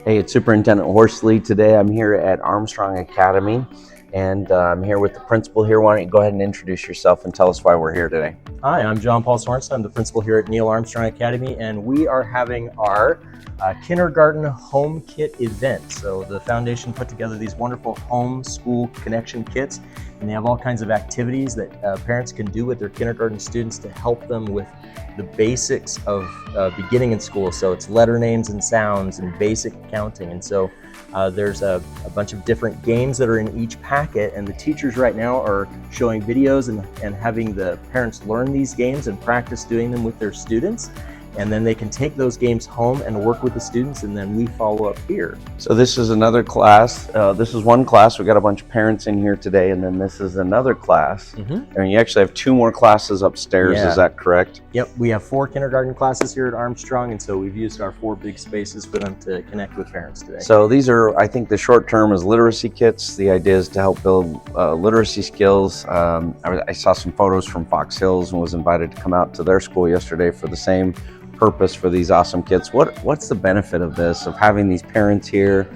Hey, it's Superintendent Horsley. Today I'm here at Armstrong Academy, and I'm here with the principal here. Why don't you go ahead and introduce yourself and tell us why we're here today? Hi, I'm John Paul Sorensen. I'm the principal here at Armstrong Academy, and we are having our kindergarten home kit event. So the foundation put together these wonderful home school connection kits, and they have all kinds of activities that parents can do with their kindergarten students to help them with the basics of beginning in school. So it's letter names and sounds and basic counting. And so there's a bunch of different games that are in each packet, and the teachers right now are showing videos and having the parents learn these games and practice doing them with their students. And then they can take those games home and work with the students, and then we follow up here. So this is another class. This is one class. We got a bunch of parents in here today, and then this is another class. And you actually have two more classes upstairs. Yeah. Is that correct? Yep, we have 4 kindergarten classes here at Armstrong, and so we've used our 4 big spaces for them to connect with parents today. So these are, I think the short term is literacy kits. The idea is to help build literacy skills. I saw some photos from Fox Hills and was invited to come out to their school yesterday for the same purpose for these awesome kits. What's the benefit of this, of having these parents here?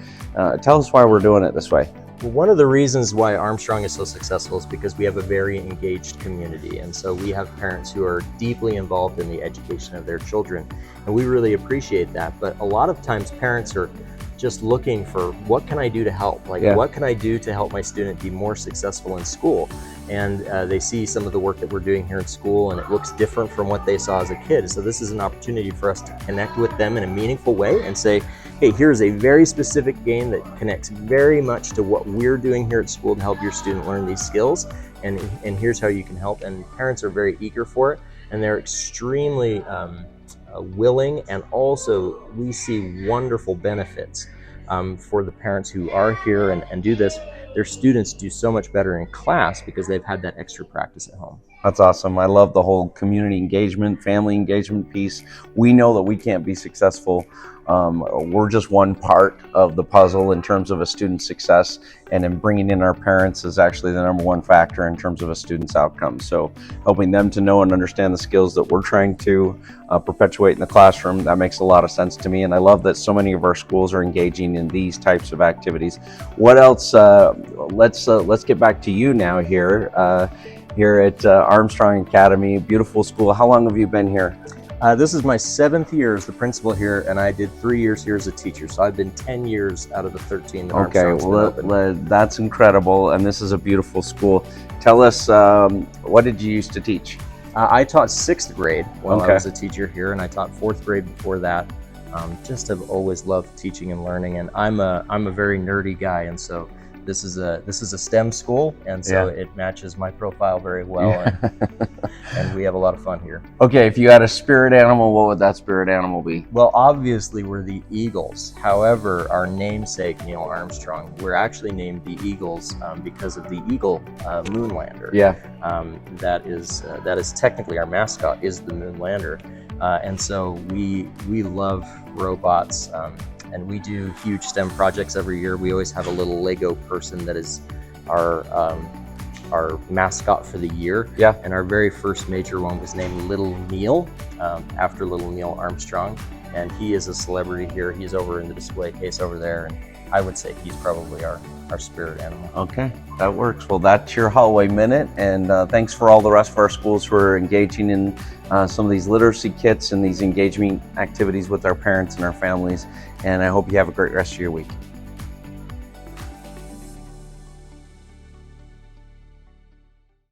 Tell us why we're doing it this way. Well, one of the reasons why Armstrong is so successful is because we have a very engaged community, and so we have parents who are deeply involved in the education of their children, and we really appreciate that. But a lot of times parents are just looking for, what can I do to help? What can I do to help my student be more successful in school? And they see some of the work that we're doing here in school, and it looks different from what they saw as a kid. So this is an opportunity for us to connect with them in a meaningful way and say, hey, here's a very specific game that connects very much to what we're doing here at school to help your student learn these skills, and here's how you can help. And parents are very eager for it, and they're extremely willing, and also we see wonderful benefits for the parents who are here and do this. Their students do so much better in class because they've had that extra practice at home. That's awesome. I love the whole community engagement, family engagement piece. We know that we can't be successful. We're just one part of the puzzle in terms of a student's success, and in bringing in our parents is actually the #1 factor in terms of a student's outcome. So helping them to know and understand the skills that we're trying to perpetuate in the classroom, that makes a lot of sense to me. And I love that so many of our schools are engaging in these types of activities. What else? Let's get back to you now here at Armstrong Academy, beautiful school. How long have you been here? This is my 7th year as the principal here, and I did 3 years here as a teacher. So I've been 10 years out of the 13 that Armstrong's been open. That's incredible, and this is a beautiful school. Tell us, what did you used to teach? I taught 6th grade while I was a teacher here, and I taught 4th grade before that. Just have always loved teaching and learning, and I'm a very nerdy guy, and so this is a STEM school, and so it matches my profile very well, and we have a lot of fun here. Okay, if you had a spirit animal, what would that spirit animal be? Well, obviously we're the Eagles. However, our namesake, Neil Armstrong, we're actually named the Eagles because of the Eagle moonlander. Yeah. That is technically our mascot, is the moonlander, and so we love robots. And we do huge STEM projects every year. We always have a little Lego person that is our mascot for the year. Yeah. And our very first major one was named Little Neil, after Little Neil Armstrong. And he is a celebrity here. He's over in the display case over there. And I would say he's probably our spirit animal. Okay, that works. Well, that's your hallway minute, and thanks for all the rest of our schools who are engaging in some of these literacy kits and these engagement activities with our parents and our families, and I hope you have a great rest of your week.